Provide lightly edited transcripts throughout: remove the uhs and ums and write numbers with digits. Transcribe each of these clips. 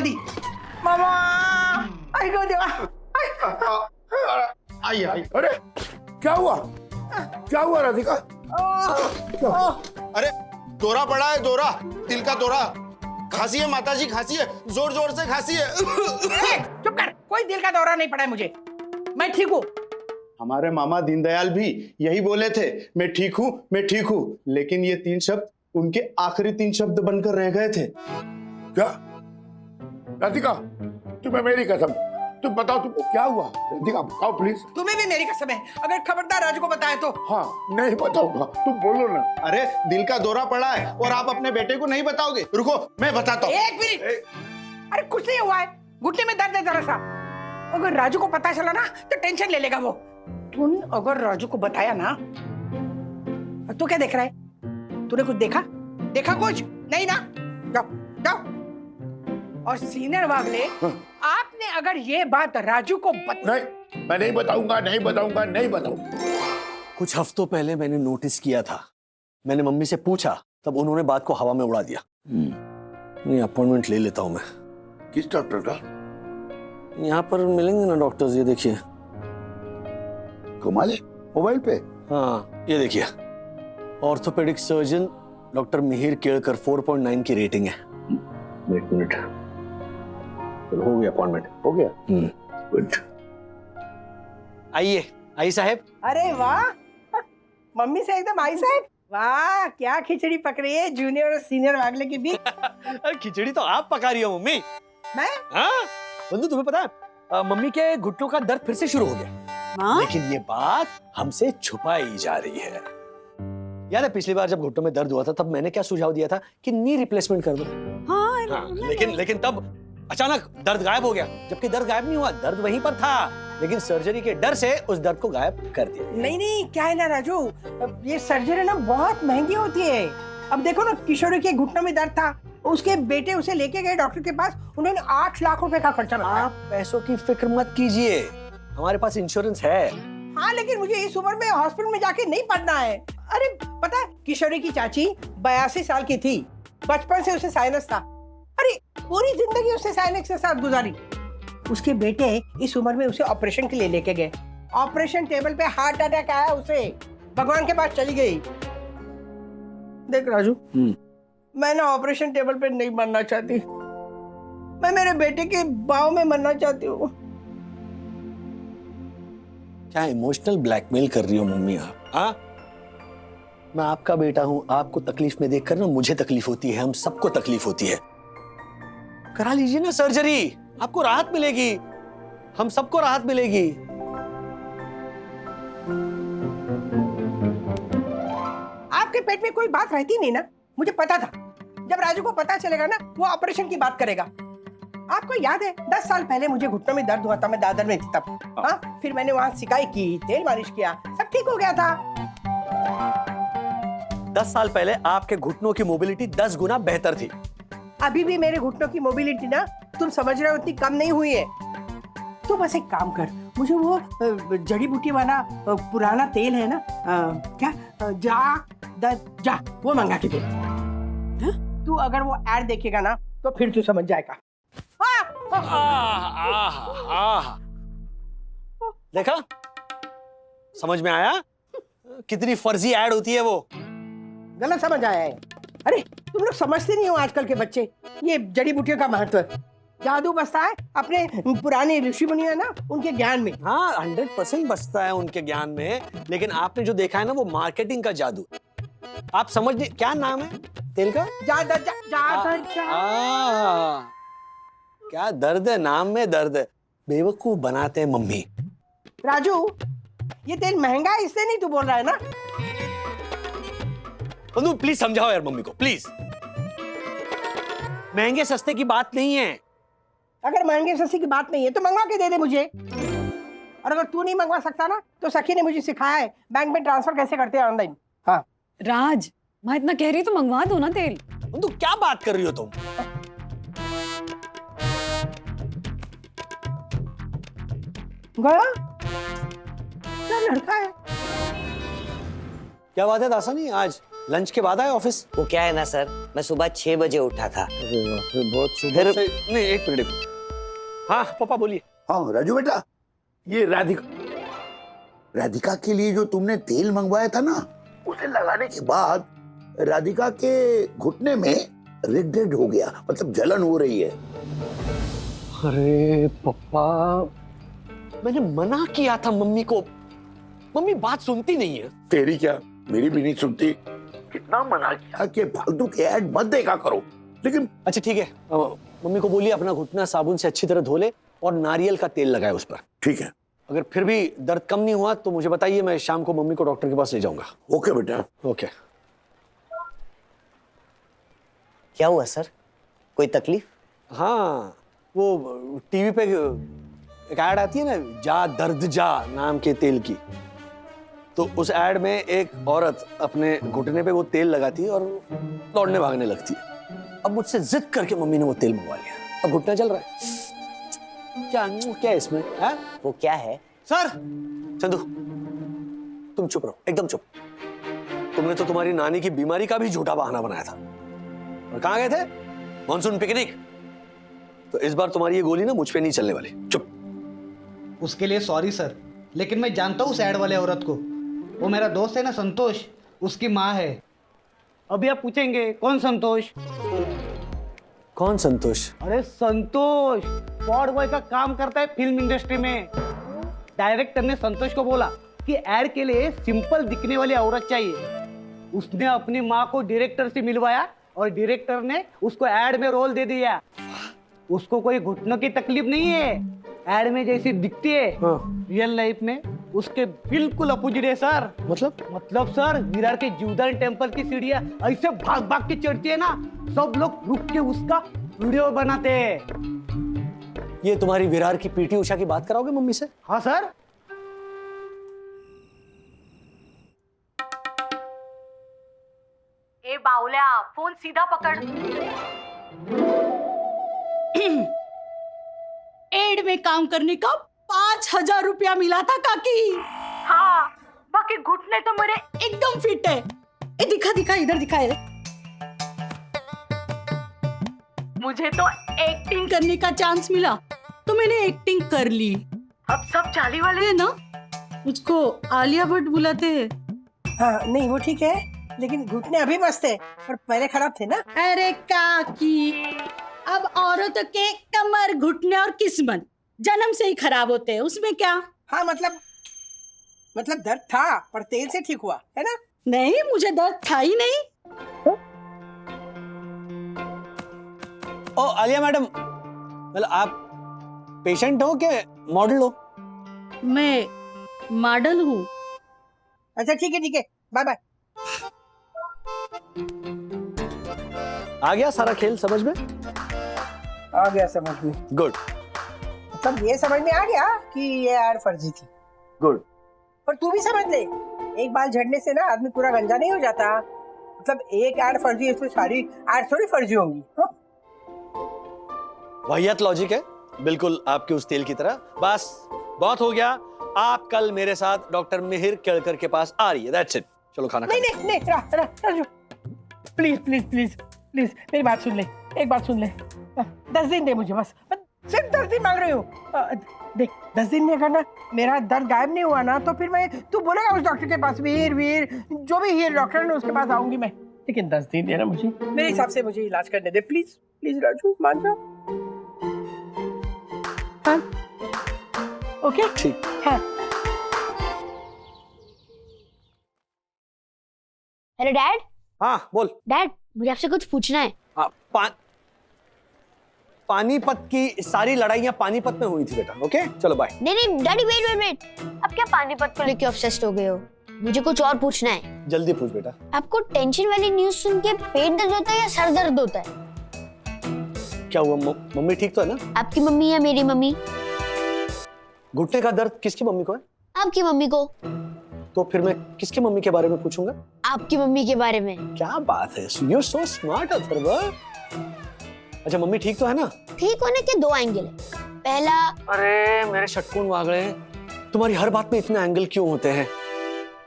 डाल दी। मामा आई गो देवा। आई आई। अरे क्या हुआ? क्या हुआ राधिका? अरे दौरा पड़ा है, दौरा, दिल का दौरा। खांसी है माताजी, खांसी है, जोर जोर से खांसी है। चुप कर, कोई दिल का दौरा नहीं पड़ा है मुझे, मैं ठीक हूँ। हमारे मामा दीनदयाल भी यही बोले थे, मैं ठीक हूँ, मैं ठीक हूँ। लेकिन ये 3 शब्द उनके आखिरी 3 शब्द बनकर रह गए थे। क्या राधिका, तुम्हें मेरी कसम, तुम बताओ तुमको क्या हुआ? राधिका बताओ प्लीज। तुम्हें भी मेरी कसम है, अगर खबरदार राजू को बताया तो। हाँ नहीं बताऊंगा, तुम बोलो ना। अरे दिल का दौरा पड़ा है और आप अपने बेटे को नहीं बताओगे? रुको मैं बताता हूँ। 1 मिनट। अरे कुछ नहीं हुआ है, घुटने में दर्द है जरा सा। अगर राजू को पता चला ना तो टेंशन ले लेगा वो। तुम अगर राजू को बताया ना तो क्या देख रहा है? तूने कुछ देखा? देखा कुछ नहीं ना? जाओ जाओ। और सीनियर वागले, आपने अगर ये बात राजू को नहीं, मैं नहीं बताऊंगा, नहीं बताऊंगा, नहीं बताऊंगा। कुछ हफ्तों पहले मैंने नोटिस किया था, मैंने मम्मी से पूछा, तब उन्होंने बात को हवा में उड़ा दिया। नहीं, अपॉइंटमेंट ले लेता हूं मैं। किस डॉक्टर का? यहाँ पर मिलेंगे ना डॉक्टर्स, ये देखिए। कमाल है, मोबाइल पे? हाँ ये देखिए, orthopaedic surgeon doctor Mihir Kelkar, 4.9 की रेटिंग है। 1 मिनट, चलो हो गया अपॉइंटमेंट, हो गया। गुड। आइए आई साहब। अरे वाह, मम्मी से एकदम आई साहब। वाह क्या खिचड़ी पक रही है जूनियर और सीनियर वागले के बीच। खिचड़ी तो आप पका रही हो मम्मी। मैं? हाँ बंधु, तुम्हें पता है मम्मी के घुटनों का दर्द फिर से शुरू हो गया। लेकिन ये बात हमसे छुपाई जा रही है। याद है पिछली बार जब घुटनों में दर्द हुआ था तब मैंने क्या सुझाव दिया था कि नी रिप्लेसमेंट कर दो। हाँ, लेकिन तब अचानक दर्द गायब हो गया, जबकि दर्द गायब नहीं हुआ, दर्द वहीं पर था, लेकिन सर्जरी के डर से उस दर्द को गायब कर दिया। नहीं क्या है ना राजू, ये सर्जरी ना बहुत महंगी होती है। अब देखो ना, किशोरी के घुटनों में दर्द था, उसके बेटे उसे लेके गए डॉक्टर के पास, उन्होंने 8 लाख रुपए का खर्चा लगाया। आप पैसों की फिक्र मत कीजिए, हमारे पास इंश्योरेंस है। हाँ लेकिन मुझे इस उम्र में हॉस्पिटल में जाके नहीं पड़ना है। अरे पता है, किशोरी की चाची 82 साल की थी, बचपन से उसे साइनस था। अरे पूरी जिंदगी उसने साइनस के साथ गुजारी। उसके बेटे इस उम्र में उसे ऑपरेशन के लिए लेके गए, ऑपरेशन टेबल पे हार्ट अटैक आया उसे, भगवान के पास चली गई। देख राजू, मैं ना ऑपरेशन टेबल पे नहीं मरना चाहती, मैं मेरे बेटे के बाहों में मरना चाहती हूँ। क्या इमोशनल ब्लैकमेल कर रही हो मम्मी आप? हाँ, मैं आपका बेटा हूं, आपको तकलीफ में देखकर ना मुझे तकलीफ होती है, हम सबको तकलीफ होती है। करा लीजिए ना सर्जरी, आपको राहत मिलेगी, हम सबको राहत मिलेगी। आपके पेट में कोई बात रहती नहीं ना, मुझे पता था। जब राजू को पता चलेगा ना, वो ऑपरेशन की बात करेगा। आपको याद है 10 साल पहले मुझे घुटनों में दर्द हुआ था, मैं दादर में थी तब। हाँ, फिर मैंने वहां सिकाई की, तेल मालिश किया, सब ठीक हो गया था। 10 साल पहले आपके घुटनों की मोबिलिटी 10 गुना बेहतर थी। अभी भी मेरे घुटनों की मोबिलिटी ना, तुम समझ रहे हो, उतनी कम नहीं हुई है। तो बस एक काम कर, मुझे वो जड़ी बूटी वाला पुराना तेल है ना, जा वो मंगा के दे। तू अगर वो एड देखेगा ना तो फिर तू समझ जाएगा। देखा, समझ में आया कितनी फर्जी ऐड होती है वो। गलत समझ आया है। अरे तुम लोग समझते नहीं हो आजकल के बच्चे ये जड़ी बूटियों का महत्व। जादू बसता है अपने पुराने ऋषि मुनि है ना, उनके ज्ञान में। हाँ 100% बसता है उनके ज्ञान में, लेकिन आपने जो देखा है ना वो मार्केटिंग का जादू। आप समझ नहीं, क्या नाम है तेल का? जादर क्या दर्द है, नाम में दर्द है। बेवकूफ बनाते हैं मम्मी। राजू, ये तेल महंगा है इसलिए नहीं तू बोल रहा है ना? बंधु प्लीज समझाओ यार मम्मी को, प्लीज। महंगे सस्ते की बात नहीं है। अगर महंगे सस्ते की बात नहीं है तो मंगवा के दे दे मुझे। और अगर तू नहीं मंगवा सकता ना तो सखी ने मुझे सिखाया है बैंक में ट्रांसफर कैसे करते हैं ऑनलाइन। हाँ राज, मैं इतना कह रही तो मंगवा दो ना तेल। बंधु क्या बात कर रही हो तुम? गया क्या लड़का है। क्या बात है दासानी, आज लंच के बाद आए ऑफिस? वो क्या है ना सर, मैं सुबह 6 बजे उठा था। बहुत सुबह से। नहीं, एक मिनट। हाँ पापा बोलिए। हाँ राजू बेटा, ये राधिका के लिए जो तुमने तेल मंगवाया था ना, उसे लगाने के बाद राधिका के घुटने में रेड हो गया, मतलब जलन हो रही है। अरे पापा, मैंने मना किया था मम्मी को, मम्मी बात सुनती नहीं है। तेरी क्या, मेरी भी नहीं सुनती। कितना मना किया कि फालतू के ऐड मत देखा करो, लेकिन अच्छा ठीक है, मम्मी को बोलिए अपना घुटना साबुन से अच्छी तरह धो ले और नारियल का तेल लगाए उस पर। ठीक है। अगर फिर भी दर्द कम नहीं हुआ तो मुझे बताइए, मैं शाम को मम्मी को डॉक्टर के पास ले जाऊंगा। ओके बेटा। ओके। क्या हुआ सर, कोई तकलीफ? हाँ, वो टीवी पे एक ऐड आती है ना, जा दर्द जा नाम के तेल की, तो उस ऐड में एक औरत अपने घुटने पे वो तेल लगाती है और दौड़ने भागने लगती है। अब मुझसे जिद करके मम्मी ने वो तेल मंगवा लिया, अब घुटना चल रहा है। क्या क्या है इसमें है? वो क्या है? सर चंदू, तुम चुप रहो, एकदम चुप। तुमने तो तुम्हारी नानी की बीमारी का भी झूठा बहाना बनाया था। और कहाँ गए थे? Monsoon picnic. तो इस बार तुम्हारी ये गोली ना मुझ पे नहीं चलने वाली। चुप। उसके लिए सॉरी सर, लेकिन मैं जानता हूँ उस ऐड वाले औरत को। वो मेरा दोस्त है ना संतोष, उसकी माँ है। अभी आप पूछेंगे कौन संतोष? कौन संतोष? अरे संतोष पॉड बॉय का काम करता है फिल्म इंडस्ट्री में। डायरेक्टर ने संतोष को बोला कि ऐड के लिए सिंपल दिखने वाली औरत चाहिए। उसने अपनी माँ को डायरेक्टर से मिलवाया और डायरेक्टर ने उसको ऐड में रोल दे दिया। उसको कोई घुटनों की तकलीफ नहीं है, ऐड में जैसी दिखती है रियल लाइफ में उसके बिल्कुल अपोजिट है सर। मतलब सर, विरार के जीवदानी टेम्पल की सीढ़ियां ऐसे भाग भाग के चढ़ती है ना, सब लोग रुक के उसका वीडियो बनाते हैं। ये तुम्हारी विरार की पीटी उषा की बात कराओगे मम्मी से? हाँ सर। ए बावल्या, फोन सीधा पकड़। एड में काम करने का 5,000 रुपया मिला था काकी। हाँ, बाकी घुटने तो मेरे एकदम फिट है। ए दिखा दिखा, इधर दिखा है। मुझे तो एक्टिंग करने का चांस मिला तो मैंने एक्टिंग कर ली। अब सब चाली वाले है ना, मुझको आलिया भट्ट बुलाते हैं। हाँ नहीं वो ठीक है, लेकिन घुटने अभी मस्त है पर पहले खराब थे ना। अरे काकी, अब औरतों के कमर, घुटने और किस्मत जन्म से ही खराब होते हैं, उसमें क्या। हाँ मतलब दर्द था पर तेल से ठीक हुआ है ना। नहीं, मुझे दर्द था ही नहीं। ओ आलिया मैडम, मतलब आप पेशेंट हो कि मॉडल हो? मैं मॉडल हूँ। अच्छा ठीक है, बाय बाय। आ गया सारा खेल समझ में? आ गया समझ में। गुड। मतलब ये समझ में आ गया कि ये ऐड फर्जी थी। गुड। पर तू भी समझ ले, एक बाल झड़ने से ना आदमी पूरा गंजा नहीं हो जाता। मतलब एक ऐड फर्जी है, इसमें सारी ऐड थोड़ी फर्जी होंगी। वाहियात लॉजिक है, बिल्कुल आपके उस तेल की तरह। बस बहुत हो गया, आप कल मेरे साथ डॉक्टर मिहिर केळकर के पास आ रही है। That's it. चलो खाना नहीं राजू, प्लीज मेरी बात सुन ले, एक बात सुन ले। 10 दिन दे मुझे, बस सिर्फ 10 दिन मांग रही हूँ। देख 10 दिन में अगर ना मेरा दर्द गायब नहीं हुआ ना तो फिर मैं, तू बोलेगा उस डॉक्टर के पास, वीर जो भी हीर डॉक्टर है उसके पास आऊंगी मैं। लेकिन 10 दिन देना मुझे, मेरे हिसाब से मुझे इलाज करने दे प्लीज राजू, मान जा। हाँ ओके ठीक। हाँ। Hello dad. हाँ बोल। डैड मुझे आपसे कुछ पूछना है। पानीपत की सारी लड़ाइयाँ पानीपत में हुई थी बेटा। ओके चलो बाय। नहीं डैडी वेट, अब क्या पानीपत को लेके ऑब्सेस्ड हो गए हो? मुझे कुछ और पूछना है। जल्दी पूछ बेटा। आपको टेंशन वाली न्यूज़ सुन के पेट दर्द होता है या सर दर्द होता है? क्या हुआ, मम्मी ठीक तो है ना? आपकी मम्मी या मेरी मम्मी? घुटने का दर्द किसकी मम्मी को है? आपकी मम्मी को। तो फिर मैं किसकी मम्मी के बारे में पूछूंगा? आपकी मम्मी के बारे में। क्या बात है, you are so smart Atharva. अच्छा मम्मी ठीक तो है ना? ठीक होने के 2 एंगल है। पहला, अरे मेरे षटकोण वागड़े, तुम्हारी हर बात में इतने एंगल क्यों होते हैं?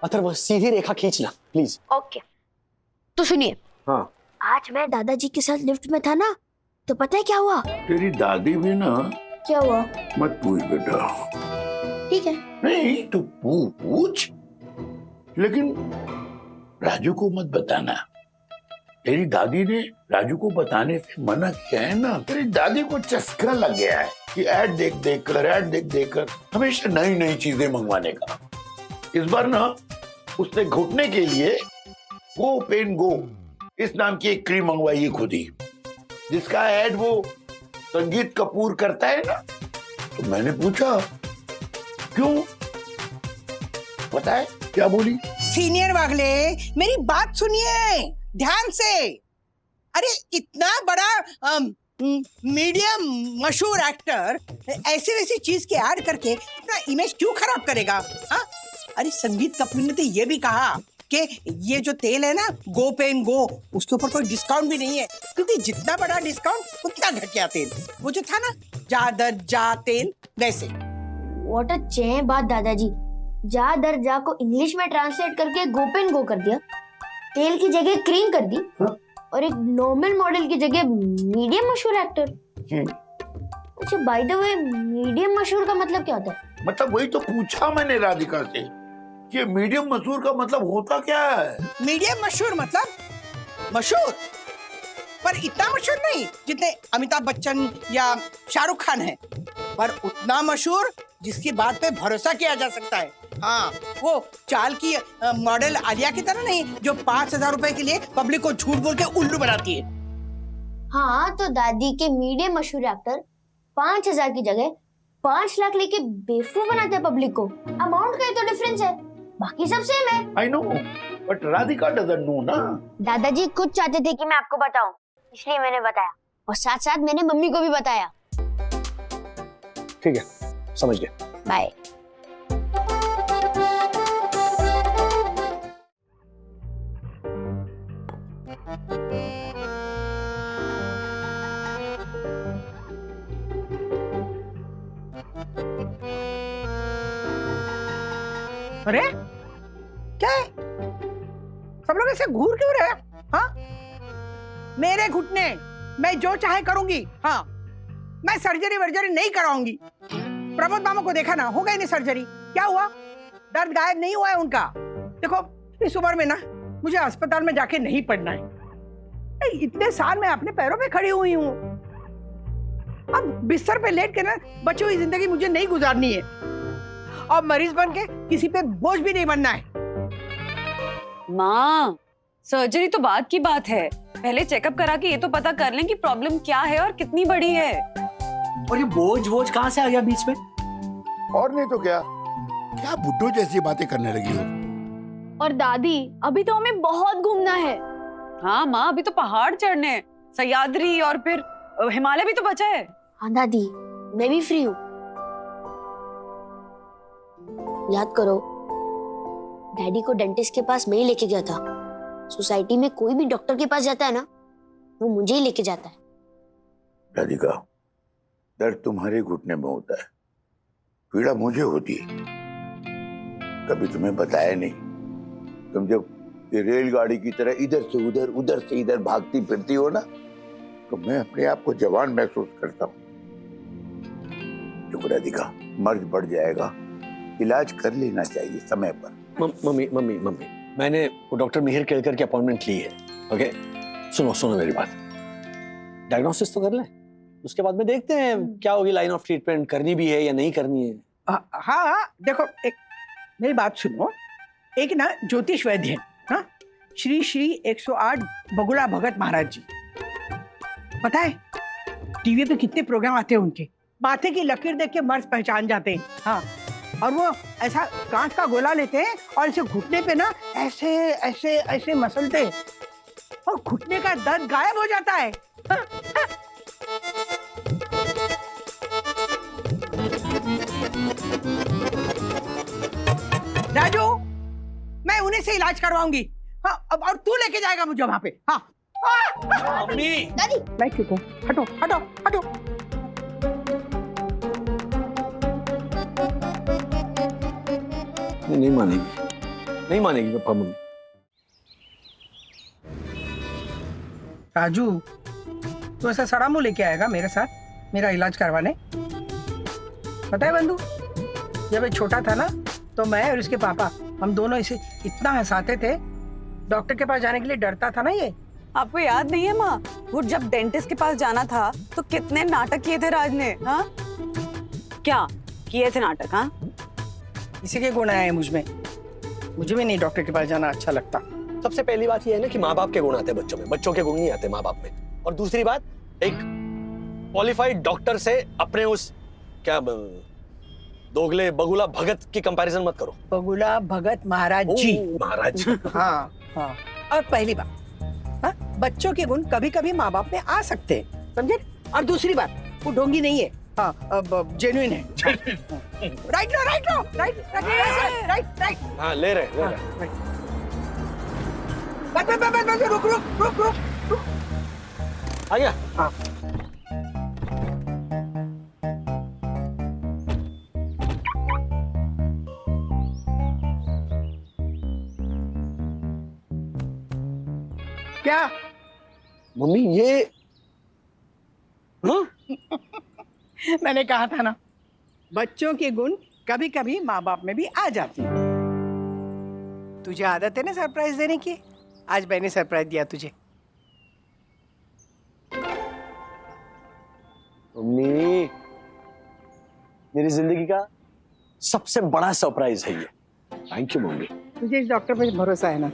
अथर्व सीधी रेखा खींचना प्लीज। ओके। तो सुनिए, हाँ। आज मैं दादाजी के साथ लिफ्ट में था ना, तो पता है क्या हुआ? तेरी दादी भी ना। क्या हुआ? मत पूछ बेटा। ठीक है। नहीं तू पूछ, लेकिन राजू को मत बताना। तेरी दादी ने राजू को बताने से मना किया है ना। तेरी दादी को चस्का लग गया है कि ऐड देख देख कर हमेशा नई नई चीजें मंगवाने का। इस बार ना उसने घुटने के लिए गो पेन गो इस नाम की एक क्रीम मंगवाई है खुद ही, जिसका ऐड वो संगीत कपूर करता है ना। तो मैंने पूछा क्यों, पता है क्या बोली? सीनियर वागले, मेरी बात सुनिए ध्यान से। अरे इतना बड़ा मीडियम मशहूर एक्टर ऐसी वैसी चीज के ऐड करके अपना इमेज क्यों खराब करेगा? हाँ, अरे संगीत कपूर ने तो ये भी कहा कि ये जो तेल है ना गो पेन गो, उसके ऊपर कोई डिस्काउंट भी नहीं है, क्योंकि जितना बड़ा डिस्काउंट उतना घटिया तेल। वो जो था ना जा दर जा तेल, वैसे। व्हाट अ चे बात दादाजी, जा दर जा को इंग्लिश में ट्रांसलेट करके गोपेन गो कर दिया, तेल की जगह क्रीम कर दी, और एक नॉर्मल मॉडल की जगह मीडियम मशहूर एक्टर। अच्छा बाय द वे, मीडियम मशहूर का मतलब क्या होता है? मतलब वही तो पूछा मैंने राधिका से कि मीडियम मशहूर का मतलब होता क्या है? मीडियम मशहूर मतलब मशहूर, पर इतना मशहूर नहीं जितने अमिताभ बच्चन या शाहरुख खान है, पर उतना मशहूर जिसकी बात पे भरोसा किया जा सकता है। हाँ, वो चाल की मॉडल आलिया की तरह नहीं, जो 5,000 रुपए के लिए पब्लिक को झूठ बोल के उल्लू बनाती है। हाँ, तो दादी के मीडियम मशहूर एक्टर 5,000 की जगह 5 लाख लेके बेवकूफ बनाते हैं पब्लिक को। अमाउंट का ही तो डिफरेंस है, बाकी सब सेम है। I know, but Radhika doesn't know ना। दादाजी खुद चाहते थे कि मैं आपको बताऊं, इसलिए मैंने बताया, और साथ साथ मैंने मम्मी को भी बताया। ठीक है, समझ गया। बाय। अरे क्या है, सब लोग ऐसे घूर क्यों रहे? हाँ, मेरे घुटने, मैं जो चाहे करूंगी। हाँ, मैं सर्जरी वर्जरी नहीं कराऊंगी। प्रमोद मामा को देखा ना, हो गई नहीं सर्जरी, क्या हुआ? दर्द गायब नहीं हुआ है उनका। देखो इस उम्र में ना मुझे अस्पताल में जाके नहीं पड़ना है। इतने साल मैं अपने पैरों पे खड़ी हुई हूँ, अब बिस्तर पे लेट के ना बची हुई जिंदगी मुझे नहीं गुजारनी है, और मरीज बन के किसी पे बोझ भी नहीं बनना है। माँ, सर्जरी तो बाद की बात है, पहले चेकअप करा के ये तो पता कर लें कि प्रॉब्लम क्या है और कितनी बड़ी है। और ये बोझ कहाँ से आ गया बीच में? और नहीं तो क्या बुड्ढो जैसी बातें करने लगी हो। और दादी, अभी तो हमें बहुत घूमना है। हाँ माँ, अभी तो पहाड़ चढ़ने हैं, सह्याद्री और फिर हिमालय भी तो बचा है। हाँ दादी, मैं भी फ्री हूँ। याद करो, डैडी को डेंटिस्ट के पास मैं ही लेके गया था। सोसाइटी में कोई भी डॉक्टर के पास जाता है ना, वो मुझे ही लेके जाता है। राधिका, दर्द तुम्हारे घुटने में होता है, पीड़ा मुझे होती है। कभी तुम्हें बताया नहीं। तुम जब ये रेलगाड़ी की तरह इधर से उधर से इधर भागती फिरती हो ना, तो मैं अपने आप को जवान महसूस करता हूँ। राधिका, मर्ज बढ़ जाएगा, इलाज कर लेना चाहिए समय पर। मम्मी, मैंने वो डॉक्टर मिहिर केलकर की अपॉइंटमेंट ली है। ओके, सुनो मेरी बात, डायग्नोसिस तो कर लें, उसके बाद में देखते हैं क्या होगी लाइन ऑफ ट्रीटमेंट, करनी भी है या नहीं करनी है। हाँ, देखो एक मेरी बात सुनो, एक ना ज्योतिष वैद्य है, हाँ, श्री 108 बगुला भगत महाराज जी। पता है टीवी पे कितने प्रोग्राम आते हैं उनके, माथे की लकीर देख के मर्ज पहचान जाते हैं। हाँ, और वो ऐसा कांच का गोला लेते हैं और इसे घुटने पे ना ऐसे ऐसे ऐसे मसलते हैं और घुटने का दर्द गायब हो जाता है। हाँ, हाँ। राजू, मैं उन्हीं से इलाज करवाऊंगी। हाँ, अब और तू लेके जाएगा मुझे वहां पे। हाँ, मम्मी, दादी, मैं ठीक हूँ, हटो हटो हटो। नहीं मानेगी पापा मम्मी। राजू, तू ऐसा सड़ा मुंह लेके आएगा मेरे साथ मेरा इलाज करवाने? पता है बंधु, जब ये छोटा था ना तो मैं और इसके पापा हम दोनों इसे इतना हंसाते थे, डॉक्टर के पास जाने के लिए डरता था ना ये। आपको याद नहीं है माँ, वो जब डेंटिस्ट के पास जाना था तो कितने नाटक किए थे राज ने? हाँ, क्या किए थे नाटक? हाँ, इसी के गुण आए हैं मुझ में। मुझे भी नहीं डॉक्टर के पास जाना अच्छा लगता। सबसे पहली बात ये है ना कि माँ बाप के गुण आते हैं बच्चों में, बच्चों के गुण नहीं आते माँ बाप में। और दूसरी बात, एक क्वालिफाइड डॉक्टर से अपने उस क्या दोगले बगुला भगत की कंपैरिजन मत करो। बगुला भगत महाराज जी। महाराज। हाँ हाँ। और पहली बात, हाँ, बच्चों के गुण कभी कभी माँ बाप में आ सकते हैं, समझे? और दूसरी बात, वो ढोंगी नहीं है, हाँ, जेन्युइन है। राइट लो, राइट लो, राइट राइट राइट। हाँ, ले रहे। बस रुक रुक रुक रुक रुक। आ गया? हाँ। क्या मम्मी ये मैंने कहा था ना, बच्चों के गुण कभी कभी माँ बाप में भी आ जाते हैं। तुझे आदत है ना सरप्राइज देने की, आज मैंने सरप्राइज दिया तुझे। मम्मी, मेरी जिंदगी का सबसे बड़ा सरप्राइज है ये। Thank you mummy. तुझे इस डॉक्टर पे भरोसा है ना?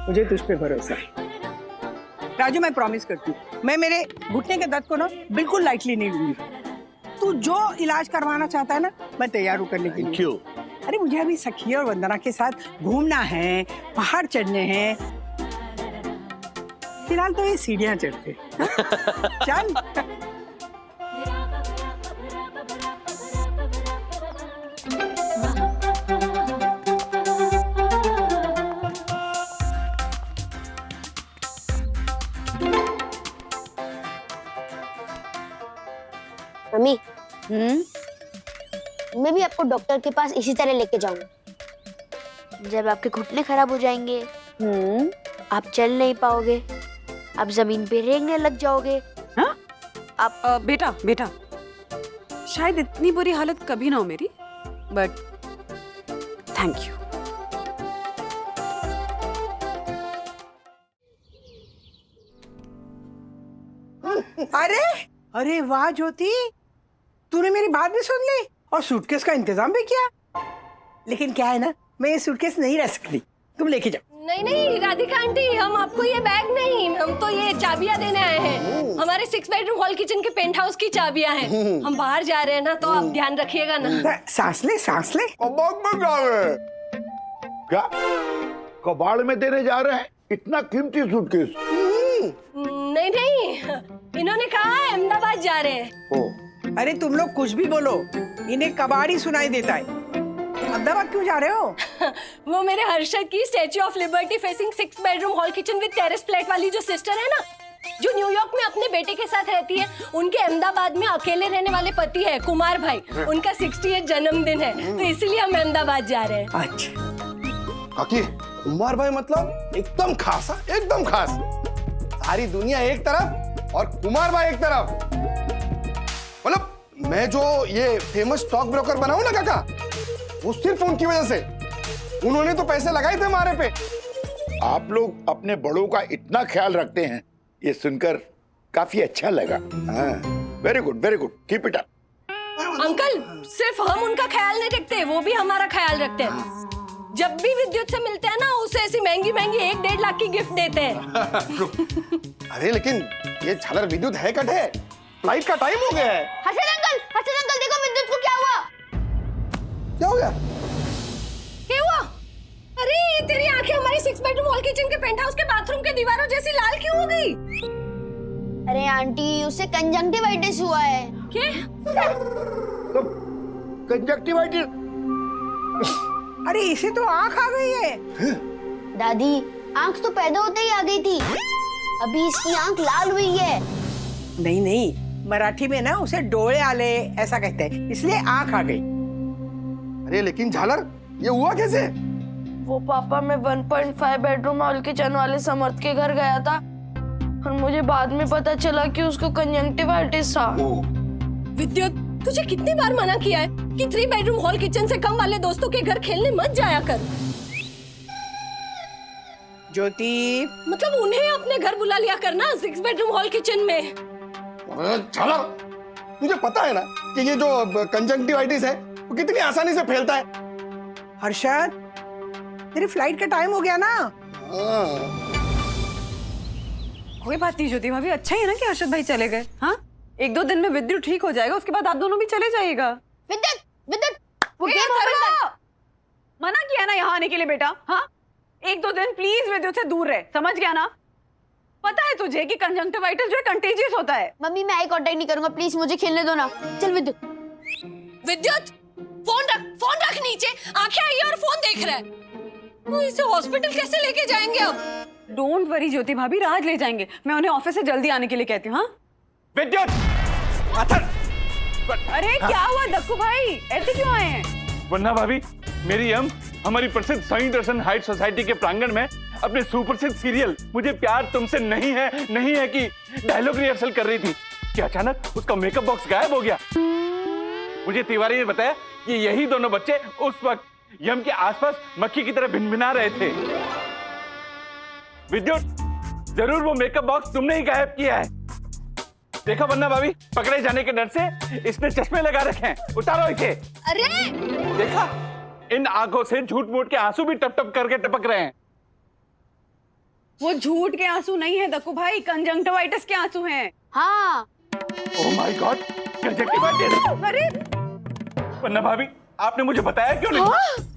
मुझे तुझ पे भरोसा है राजू। मैं प्रॉमिस करती हूँ, मैं मेरे घुटने के दर्द को ना बिल्कुल लाइटली नहीं लूंगी। तू जो इलाज करवाना चाहता है ना, मैं तैयार हूँ करने के लिए। क्यों? अरे मुझे अभी सखी और वंदना के साथ घूमना है, पहाड़ चढ़ने हैं। फिलहाल तो ये सीढ़ियाँ चढ़ते चल। मम्मी, मैं भी आपको डॉक्टर के पास इसी तरह लेके जाऊंगा। जब आपके घुटने खराब हो जाएंगे, आप चल नहीं पाओगे, आप जमीन पे रेंगने लग जाओगे। हाँ? आप बेटा शायद इतनी बुरी हालत कभी ना हो मेरी, बट थैंक यू। अरे वाह ज्योति, तूने मेरी बात भी सुन ली और सूटकेस का इंतजाम भी किया। लेकिन क्या है ना, मैं ये सूटकेस नहीं रख सकती, तुम लेके जाओ। नहीं राधिका आंटी, हम आपको ये बैग नहीं, हम तो ये चाबियां देने आए हैं। हमारे 6 बेडरूम हॉल किचन के पेंट हाउस की चाबियां हैं। हम बाहर जा रहे हैं ना, तो आप ध्यान रखिएगा ना। सांस ले। कबाड़ में जा रहे हैं क्या? कबाड़ में देने जा रहे हैं इतना कीमती सूटकेस? नहीं, इन्होंने कहा है अहमदाबाद जा रहे हैं। अरे तुम लोग कुछ भी बोलो, इन्हें कबाड़ी सुनाई देता है। अहमदाबाद क्यों जा रहे हो? वो मेरे हर्षद की statue of liberty facing 6 bedroom hall kitchen with terrace flat वाली जो सिस्टर है ना, जो न्यूयॉर्क में अपने बेटे के साथ रहती है, उनके अहमदाबाद में अकेले रहने वाले पति है कुमार भाई, उनका 68 जन्मदिन है, तो इसीलिए हम अहमदाबाद जा रहे हैं। अच्छा काकी, कुमार भाई मतलब एकदम खास, एकदम खास। सारी दुनिया एक तरफ और कुमार भाई एक तरफ। मतलब मैं जो ये फेमस स्टॉक ब्रोकर बना हूं ना काका, वो सिर्फ उनकी वजह से। उन्होंने तो पैसे लगाए थे हमारे पे। आप लोग अपने बड़ों का इतना ख्याल रखते हैं, ये सुनकर काफी अच्छा लगा। हाँ, very good, keep it up. Uncle, सिर्फ हम उनका ख्याल नहीं रखते, वो भी हमारा ख्याल रखते हैं। जब भी विद्युत से मिलते हैं ना, उसे ऐसी महंगी 1.5 लाख की गिफ्ट देते हैं। अरे लेकिन ये झालर विद्युत है कट है, फ्लाइट का टाइम हो गया है। हर्षद अंकल देखो विद्युत को क्या हुआ? क्या हो गया? क्या हुआ? अरे तेरी आंखें हमारी 6 बेडरूम हॉल किचन के पेंट हाउस के बाथरूम के दीवारों जैसी लाल क्यों हो गई? अरे आंटी, उससे कंजंक्टिवाइटिस हुआ है। क्या? तो कंजक्टिवाइटिस? अरे इसे तो आंख आ गई है। दादी, आंख तो पैदा होते ही आ गई थी, अभी इसकी आंख लाल हुई है। नहीं, मराठी में ना उसे डोळे आले ऐसा कहते हैं, इसलिए आंख आ गई। अरे लेकिन झालर, ये हुआ कैसे? वो पापा, मैं 1.5 बेडरूम हॉल किचन वाले समर्थ के घर गया था, और मुझे बाद में पता चला कि उसको कंजंक्टिवाइटिस था। विद्युत, तुझे कितनी बार मना किया है कि 3 बेडरूम हॉल किचन से कम वाले दोस्तों के घर खेलने मत जाया कर। ज्योति, मतलब उन्हें अपने घर बुला लिया करना 6 बेडरूम हॉल किचन में। चला, तुझे पता है ना कि ये जो कंजंक्टिवाइटिस है वो कितनी आसानी से फैलता है। हर्षद, तेरी फ्लाइट का टाइम हो गया ना। कोई बात नहीं ज्योति भाभी, अच्छा ही है ना कि हर्षद भाई चले गए। हाँ, 1-2 दिन में विद्युत ठीक हो जाएगा, उसके बाद आप दोनों भी चले जाइएगा। विद्युत, विद्युत, वो ए, क्या अथर्वा! मना किया ना यहाँ आने के लिए बेटा। हाँ, 1-2 दिन प्लीज विद्युत से दूर रहे, समझ गया ना? पता है तुझे कि कंजंक्टिवाइटिस जो है कंटेजियस होता है। मम्मी मैं आई कांटेक्ट नहीं करूंगा, प्लीज मुझे खेलने दो ना। चल विद्युत। विद्युत, फोन रख नीचे, आंखें आई है और फोन देख रहा है। वो इसे हॉस्पिटल कैसे लेके जाएंगे अब? डोंट वरी ज्योति भाभी, राज ले जाएंगे। मैं उन्हें ऑफिस से जल्दी आने के लिए कहती हूँ। हाँ विद्युत, अथर, अरे क्या हुआ दक्कू भाई, ऐसे क्यों आए हैं? वन्ना भाभी, मेरी हमारी प्रसिद्ध साई दर्शन हाइट सोसाइटी के प्रांगण में अपने सुप्रसिद्ध सीरियल मुझे प्यार तुमसे नहीं है कि डायलॉग रिहर्सल कर रही थी कि अचानक उसका मेकअप बॉक्स गायब हो गया। मुझे तिवारी ने बताया कि यही दोनों बच्चे उस वक्त यम के आसपास मक्खी की तरह भिनभिना रहे थे। विद्युत, जरूर वो मेकअप बॉक्स तुमने ही गायब किया है। देखा वन्ना भाभी, पकड़े जाने के डर से इसने चश्मे लगा रखे हैं, उतारो इसे। अरे देखा, इन आंखों से झूठ मूठ के आंसू भी टप टप करके टपक रहे हैं। वो झूठ के आंसू नहीं है दक्कू भाई, कंजंक्टिवाइटिस के आंसू हैं। हाँ। Oh my God, conjunctivitis. अरे वन्ना भाभी, आपने मुझे बताया क्यों नहीं?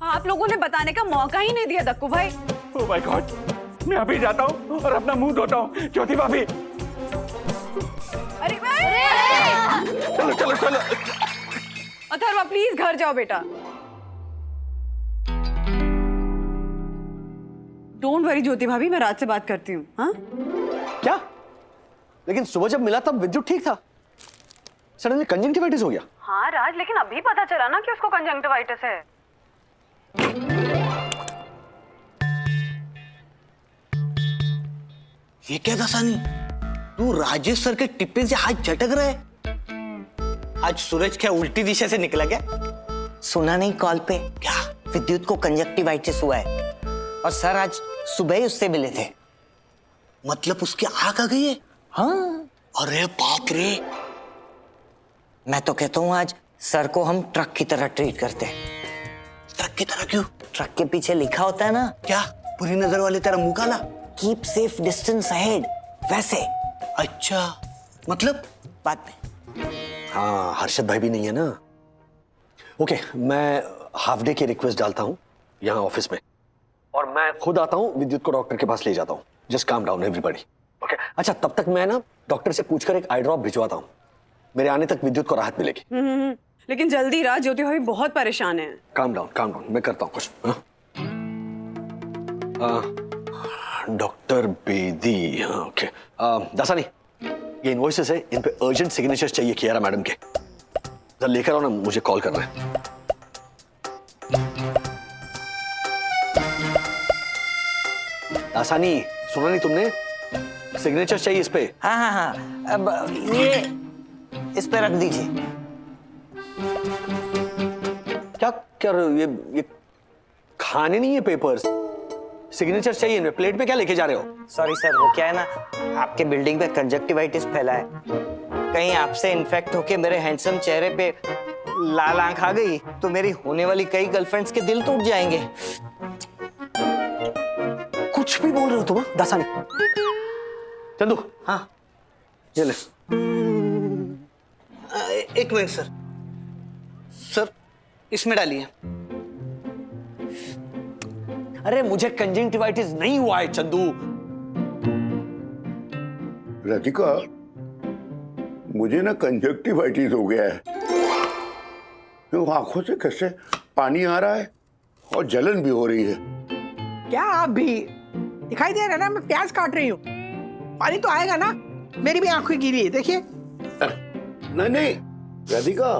आप लोगों ने बताने का मौका ही नहीं दिया दक्कू भाई। ओह माय गॉड, मैं अभी जाता हूँ और अपना मुंह धोता हूँ। ज्योति भाभी, अरे भाई! चलो चलो चलो। अथर्वा प्लीज घर जाओ बेटा। डोंट वरी ज्योति भाभी, मैं राज से बात करती हूँ। हाँ क्या? लेकिन सुबह जब मिला तब विद्युत ठीक था, सडनली कंजंक्टिवाइटिस हो गया। हाँ राज, लेकिन अभी पता चला ना कि उसको कंजंक्टिवाइटिस है। ये क्या दासानी, तू राजेश सर के टिप्पे से हाथ झटक रहा है? आज सूरज क्या उल्टी दिशा से निकला क्या? सुना नहीं कॉल पे क्या विद्युत को कंजंक्टिवाइटिस हुआ है और सर आज सुबह ही उससे मिले थे। मतलब उसकी आंख आ गई है? हाँ। अरे बाप रे, मैं तो कहता हूँ आज सर को हम ट्रक की तरह ट्रीट करते हैं। ट्रक की तरह क्यों? ट्रक के पीछे लिखा होता है ना, क्या बुरी नजर वाले तेरा मुंह काला, कीप सेफ डिस्टेंस अहेड, वैसे। अच्छा, मतलब बाद में। हाँ, हर्षद भाई भी नहीं है ना। ओके, मैं हाफ डे की रिक्वेस्ट डालता हूँ यहाँ ऑफिस में और मैं खुद आता हूँ, विद्युत को डॉक्टर के पास ले जाता हूँ। Just calm down everybody. Okay, अच्छा तब तक मैं ना डॉक्टर से पूछकर एक आई ड्रॉप भिजवाता हूँ। मेरे आने तक विद्युत को राहत मिलेगी। लेकिन जल्दी राज, ज्योति भाभी बहुत परेशान है। काम डाउन, मैं करता हूँ कुछ। डॉक्टर बेदी, हाँ ओके। दासानी, ये इनवॉइसेस है, इन पे अर्जेंट सिग्नेचर चाहिए कियारा मैडम के। जरा लेकर आओ ना, मुझे कॉल कर रहे हैं। दासानी, सुना नहीं तुमने? सिग्नेचर चाहिए इस पे। हाँ, अब ये इस पे रख दीजिए। क्या कर रहे हो? ये खाने नहीं है पेपर्स, सिग्नेचर चाहिए इनमें। प्लेट में क्या लेके जा रहे हो? सॉरी सर, वो क्या है ना, आपके बिल्डिंग पे कंजंक्टिवाइटिस फैला है, कहीं आपसे इन्फेक्ट होके मेरे हैंडसम चेहरे पे लाल आंख आ गई तो मेरी होने वाली कई गर्लफ्रेंड्स के दिल टूट जाएंगे। कुछ भी बोल रहे हो तुम दासानी। चंदू, हाँ ये ले। एक मिनट सर, सर इसमें डालिए। अरे मुझे कंजंक्टिवाइटिस नहीं हुआ है चंदू। राधिका, मुझे ना कंजंक्टिवाइटिस हो गया है। तो आंखों से कैसे पानी आ रहा है और जलन भी हो रही है। क्या आप भी दिखाई दे रहा है ना, मैं प्याज काट रही हूँ, पानी तो आएगा ना। मेरी भी आंखें गिरी है, देखिए। नहीं राधिका,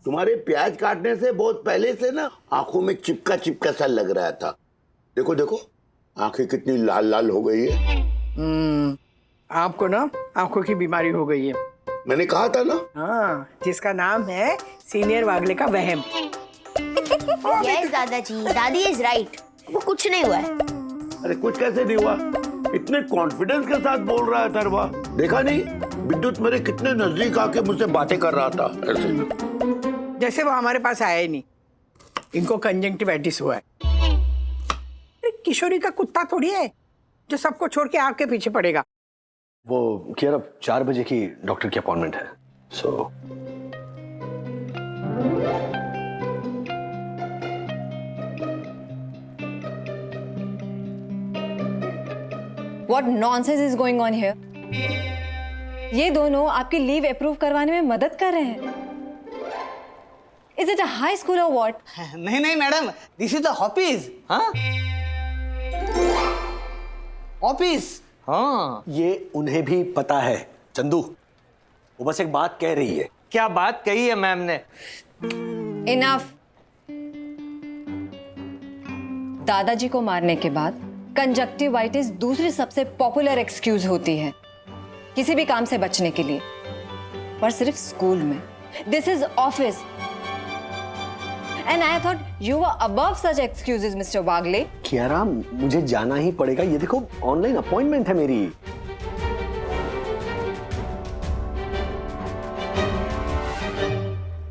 तुम्हारे प्याज काटने से बहुत पहले से ना आंखों में चिपका सा लग रहा था। देखो देखो, आंखें कितनी लाल लाल हो गई है। आपको ना आंखों की बीमारी हो गई है। मैंने कहा था ना। हाँ, जिसका नाम है सीनियर वागले का वहम। यस दादाजी, दादी इज राइट, वो कुछ नहीं हुआ है। अरे कुछ कैसे नहीं हुआ? इतने कॉन्फिडेंस के साथ बोल रहा है अथर्वा। देखा नहीं विद्युत मेरे कितने नजदीक आके मुझसे बातें कर रहा था ऐसे। जैसे वो हमारे पास आया ही नहीं। इनको कंजंक्टिवाइटिस हुआ है। अरे किशोरी का कुत्ता थोड़ी है जो सबको छोड़ के आपके पीछे पड़ेगा। वो कियारा 4 बजे की डॉक्टर की अपॉइंटमेंट है, सो What nonsense is going on here? ये दोनों आपकी लीव अप्रूव करवाने में मदद कर रहे हैं। Is it a high school or what? नहीं नहीं madam, this is the office. हाँ ऑफिस। हाँ ये उन्हें भी पता है चंदू, वो बस एक बात कह रही है। क्या बात कही है मैम ने? Enough. दादाजी को मारने के बाद कंजक्टिवाइटिस दूसरी सबसे पॉपुलर एक्सक्यूज होती है किसी भी काम से बचने के लिए, पर सिर्फ स्कूल में। This is office and I thought you were above such excuses Mister Wagle. Kiara मुझे जाना ही पड़ेगा, ये देखो ऑनलाइन अपॉइंटमेंट है मेरी।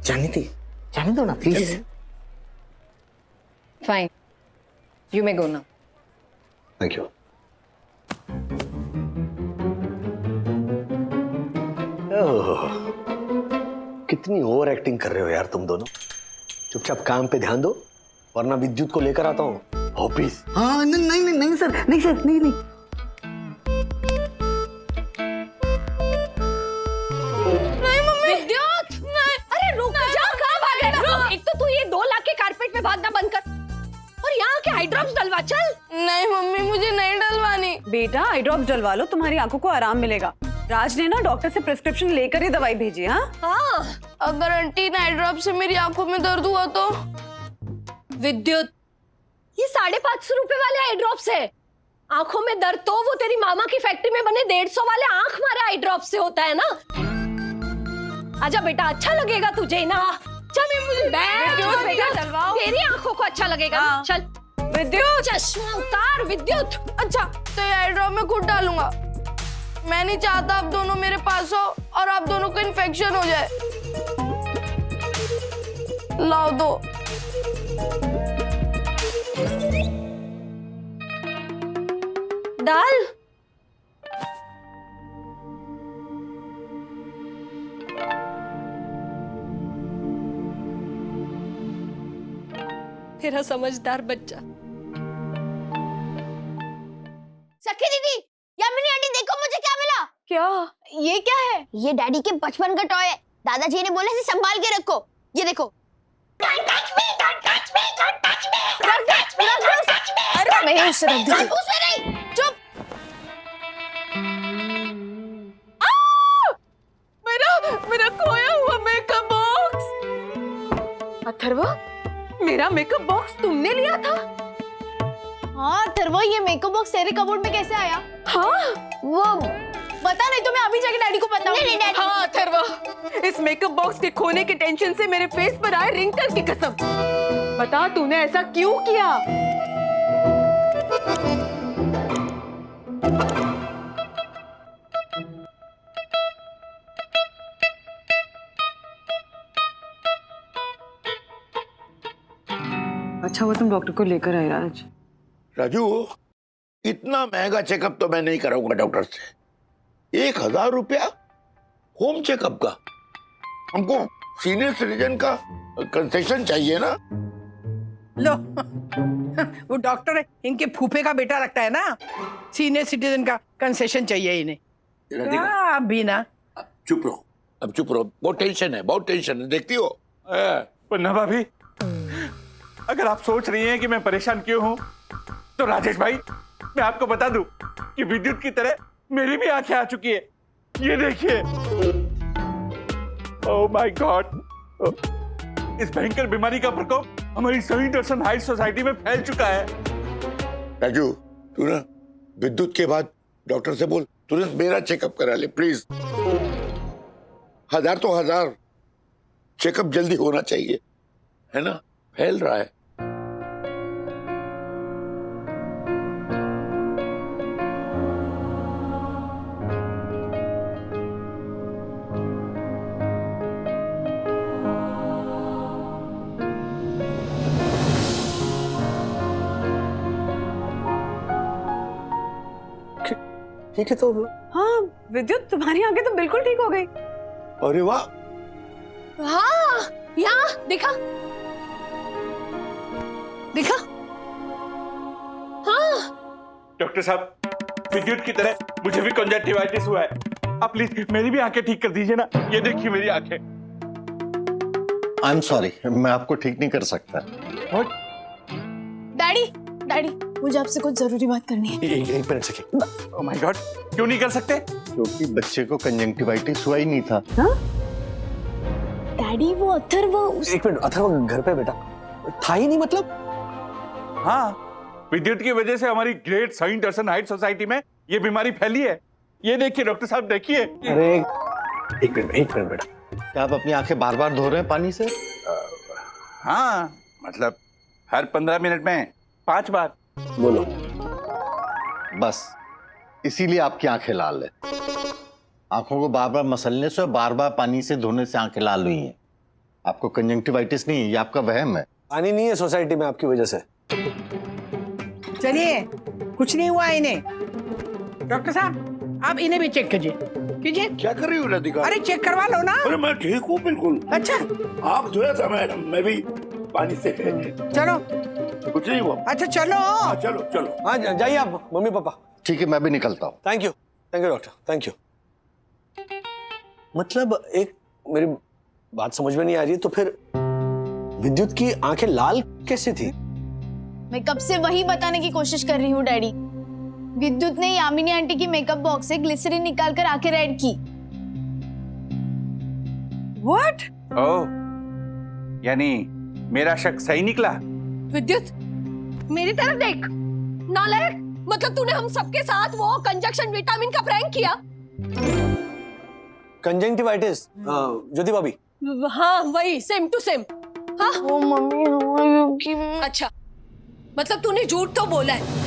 जाने दो ना please. Fine, you may go now. Thank you. कितनी ओवर एक्टिंग कर रहे हो यार तुम दोनों। चुपचाप काम पे ध्यान दो वरना विद्युत को लेकर आता हूँ ऑफिस। हाँ नहीं सर, नहीं। विद्युत, अरे रुक जा, कहाँ भाग रहा है? एक तो तू ये 2 लाख के कारपेट पे भागना बंद कर और यहाँ के आई ड्रॉप्स डलवा चल। नहीं मम्मी, मुझे नहीं डलवानी। बेटा आई ड्रॉप्स डलवा लो, तुम्हारी आंखों को आराम मिलेगा। राज ने ना डॉक्टर से प्रिस्क्रिप्शन लेकर ही दवाई भेजी। हाँ, अगर आंटी नाइट ड्रॉप से मेरी आंखों में दर्द हुआ तो? विद्युत, ये 550 रुपए वाले आई ड्रॉप्स है। आंखों में दर्द तो वो तेरी मामा की फैक्ट्री में बने 150 वाले आंख मारे आई ड्रॉप से होता है ना। आजा बेटा, अच्छा लगेगा तुझे ना। चल मुझे बेटा डलवाओ, तेरी आंखों को अच्छा लगेगा। चल विद्युत, चश्मा उतार विद्युत। अच्छा तो ये आई ड्रॉप में खुद डालूंगा। मैं नहीं चाहता आप दोनों मेरे पास हो और आप दोनों को इन्फेक्शन हो जाए। लाओ दो। डाल। तेरा समझदार बच्चा। सखी दीदी, यामिनी आंटी देखो मुझे क्या मिला। क्या? ये क्या है? ये डैडी के बचपन का टॉय है। दादाजी ने बोला इसे संभाल के रखो। ये देखो। अरे मैं उसे रख दूँ। उसमें नहीं, चुप। मेरा खोया हुआ मेकअप बॉक्स। अथर्वा, मेरा मेकअप बॉक्स तुमने लिया था? हाँ अथर्वा, ये मेकअप बॉक्स तेरे कबोर्ड में कैसे आया? हाँ, वो पता नहीं, तो मैं अभी जाके डैडी को बताऊंगी। नहीं, डैडी। हाँ अथर्वा, इस मेकअप बॉक्स के खोने के टेंशन से मेरे फेस पर आए रिंकल की कसम। बता तूने ऐसा क्यों किया? अच्छा हुआ तुम डॉक्टर को लेकर आए राज। राजू, इतना महंगा चेकअप तो मैं नहीं कराऊंगा डॉक्टर से। 1000 रुपया होम चेकअप का। हमको सीनियर सिटीजन का कंसेशन चाहिए ना। लो वो डॉक्टर इनके फूफे का बेटा लगता है ना। सीनियर सिटीजन का कंसेशन चाहिए इन्हें। आप भी ना। चुप रहो, अब चुप रहो। बहुत टेंशन है, देखती हो। पन्ना भाभी, अगर आप सोच रही हैं कि मैं परेशान क्यों हूं, तो राजेश भाई मैं आपको बता दूं कि विद्युत की तरह मेरी भी आंखें आ चुकी है। ये देखिए। ओह माय गॉड, इस भयंकर बीमारी का प्रकोप हमारी सही दर्शन हाइट सोसाइटी में फैल चुका है। राजू, तू ना विद्युत के बाद डॉक्टर से बोल तुरंत मेरा चेकअप करा ले प्लीज। 1000 तो 1000 चेकअप जल्दी होना चाहिए, है ना? फैल रहा है। ठीक है तो हाँ विद्युत, तुम्हारी आंखें तो बिल्कुल ठीक हो गई। अरे वाह, हाँ यहाँ देखा देखा। हाँ डॉक्टर साहब, विद्युत की तरह मुझे भी कंजक्टिवाइटिस हुआ है। आप प्लीज मेरी भी आंखें ठीक कर दीजिए ना। ये देखिए मेरी आंखें। आई एम सॉरी, मैं आपको ठीक नहीं कर सकता। डैडी डैडी, मुझे आपसे कुछ जरूरी बात करनी है। एक मिनट से। ओह माय गॉड, क्यों नहीं कर सकते? क्योंकि बच्चे को कंजंक्टिवाइटिस हुआ ही नहीं था। डैडी वो अथर्व एक मिनट, अथर्व घर पे बेटा था ही नहीं मतलब? हाँ, विद्युत की वजह से हमारी ग्रेट साइंट दर्शन हाइट सोसाइटी में ये बीमारी फैली है। ये देखिए डॉक्टर साहब, देखिए। अरे एक मिनट बेटा, क्या आप अपनी आंखें बार बार धो रहे हैं पानी से? हाँ, मतलब हर 15 मिनट में 5 बार। बोलो। बस इसीलिए आपकी आंखें लाल है। आंखों को बार बार मसलने से और बार बार पानी से धोने से आंखें लाल हुई हैं। आपको कंजंक्टिवाइटिस नहीं है, ये आपका वहम है। पानी नहीं है सोसाइटी में आपकी वजह से। चलिए, कुछ नहीं हुआ इन्हें। डॉक्टर साहब, आप इन्हें भी चेक कीजिए। क्या कर रही हो राधिका? अरे चेक करवा लो ना। अरे मैं ठीक हूँ बिल्कुल। अच्छा, आप धोया था मैं भी पानी से। चलो। कुछ नहीं हुआ। अच्छा चलो। चलो चलो। हाँ जाइए आप मम्मी पापा। ठीक है, मैं भी निकलता हूँ। Thank you doctor, thank you. मतलब एक मेरी बात समझ में नहीं आ रही, तो फिर विद्युत की आंखें लाल कैसे थी? मैं कब से वही बताने की कोशिश कर रही हूँ डैडी। विद्युत ने यामिनी आंटी की मेकअप बॉक्स से ग्लिसरीन निकालकर आंखें रेड की। व्हाट? ओह, यानी मेरा शक सही निकला। विद्युत, मेरी तरफ देख। नालायक, मतलब तूने हम सबके साथ वो कंजक्शन विटामिन का प्रैंक किया। कंजंक्टिवाइटिस, ज्योति भाभी। हाँ वही, सेम टू सेम। हाँ वो मम्मी अच्छा, मतलब तूने झूठ तो बोला है।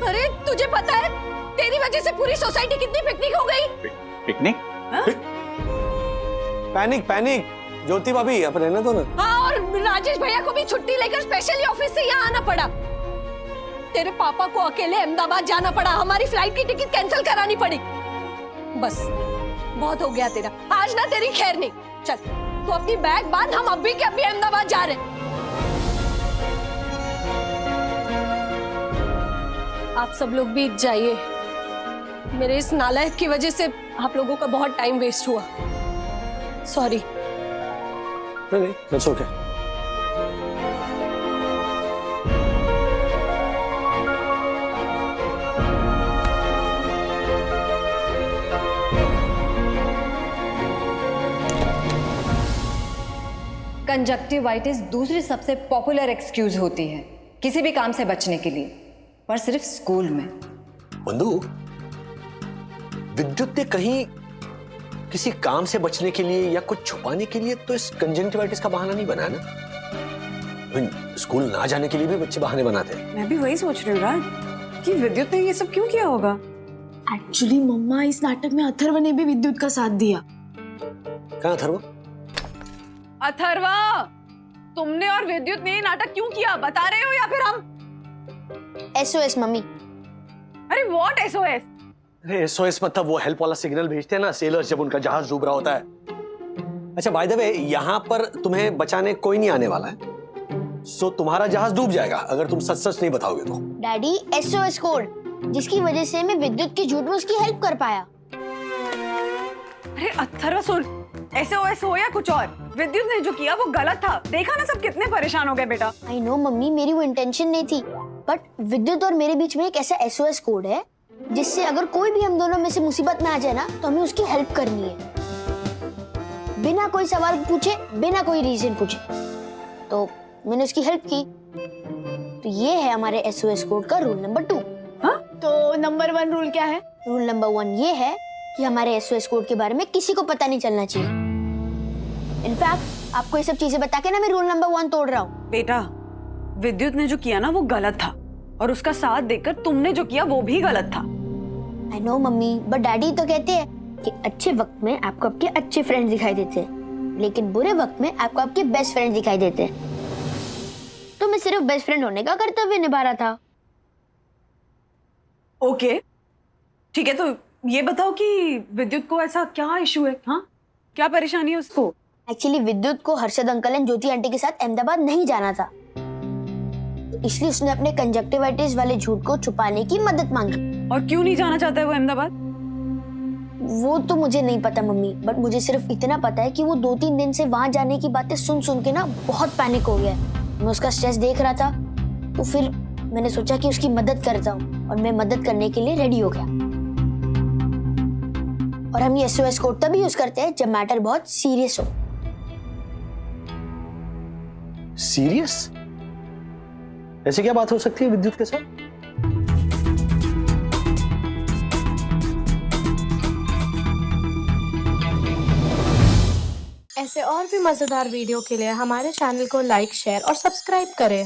अरे तुझे पता है तेरी वजह से पूरी सोसाइटी कितनी पिकनिक हो गई? पिकनिक? पैनिक ज्योति भाभी, आप रहने दो ना। हाँ, और राजेश भैया को भी छुट्टी लेकर स्पेशली ऑफिस से यहाँ आना पड़ा। तेरे पापा को अकेले अहमदाबाद जाना पड़ा, हमारी फ्लाइट की टिकट कैंसिल करानी पड़ी। बस बहुत हो गया तेरा, आज ना तेरी खैर नहीं। चल तू अपनी बैग बांध, हम अभी के अभी अहमदाबाद जा रहे हैं। आप सब लोग भी जाइए, मेरे इस नालायक की वजह से आप लोगों का बहुत टाइम वेस्ट हुआ। सॉरी। नहीं, that's okay. कंजक्टिवाइटिस दूसरी सबसे पॉपुलर एक्सक्यूज होती है किसी भी काम से बचने के लिए, पर सिर्फ स्कूल में। बंधु, विद्युत ने कहीं किसी काम से बचने के लिए या कुछ छुपाने के लिए तो इस कंजंक्टिवाइटिस का बहाना नहीं बनाया ना? स्कूल ना जाने के लिए भी बच्चे बहाने बनाते हैं। मैं भी वही सोच रही हूँ राज, कि विद्युत ने ये सब क्यों किया होगा। एक्चुअली मम्मा, इस नाटक में अथर्व ने भी विद्युत का साथ दिया। कहाँ अथर्व? अथर्वा, तुमने और विद्युत ने ये नाटक क्यों किया, बता रहे हो या फिर हम? SOS mummy. अरे व्हाट SOS? अरे SOS मतलब वो हेल्प वाला सिग्नल भेजते हैं ना सेलर्स जब उनका जहाज डूब रहा होता है। अच्छा बाय द वे, यहाँ पर तुम्हें बचाने कोई नहीं आने वाला है, सो तुम्हारा जहाज डूब जाएगा अगर तुम सच सच नहीं बताओगे तो। डैडी, SOS कोड, जिसकी वजह से मैं विद्युत की झूठ में उसकी हेल्प कर पाया। अरे अथर्व सुन, SOS हो या कुछ और, विद्युत ने जो किया वो गलत था। देखा ना सब कितने परेशान हो गए बेटा। आई नो मम्मी, मेरी वो इंटेंशन नहीं थी, बट विद्युत और मेरे बीच में एक ऐसा SOS कोड है जिससे अगर कोई भी हम दोनों में से मुसीबत में आ जाए ना, तो हमें उसकी हेल्प करनी है, बिना कोई सवाल पूछे, बिना कोई रीजन पूछे। तो मैंने उसकी हेल्प की। तो ये है हमारे SOS कोड का रूल नंबर 2। हाँ? तो नंबर 1 रूल क्या है? रूल नंबर 1 ये है कि हमारे SOS कोड के बारे में किसी को पता नहीं चलना चाहिए। इनफैक्ट आपको ये सब चीजें बता के ना मैं रूल नंबर 1 तोड़ रहा हूँ। बेटा, विद्युत ने जो किया ना वो गलत था, और उसका साथ देकर तुमने जो किया वो भी गलत था। I know mummy, but daddy तो कहते हैं कि अच्छे वक्त में आपको आपके अच्छे फ्रेंड्स दिखाई देते हैं, लेकिन बुरे वक्त में आपको आपके बेस्ट फ्रेंड दिखाई देते हैं। तो मैं सिर्फ बेस्ट फ्रेंड होने का कर्तव्य निभा रहा था। ओके, ठीक है, तो ये बताओ कि विद्युत को ऐसा क्या इशू है? हाँ, क्या परेशानी है उसको? एक्चुअली विद्युत को Harshad uncle and Jyoti aunty के साथ अहमदाबाद नहीं जाना था, तो इसलिए उसने अपने कंजक्टिवाइटिस वाले झूठ को छुपाने की मदद मांगी। और क्यों नहीं जाना चाहता है वो अहमदाबाद? वो तो मुझे नहीं पता मम्मी, बट मुझे सिर्फ इतना पता है कि वो 2-3 दिन से वहां जाने की बातें सुन सुन के ना बहुत पैनिक हो गया है। मैं उसका स्ट्रेस देख रहा था, तो फिर मैंने सोचा कि उसकी मदद करता हूँ, और मैं मदद करने के लिए रेडी हो गया। और हम ये SOS कोड तभी यूज करते हैं जब मैटर बहुत सीरियस हो। सीरियस? ऐसे क्या बात हो सकती है विद्युत के साथ? ऐसे और भी मजेदार वीडियो के लिए हमारे चैनल को लाइक, शेयर और सब्सक्राइब करें।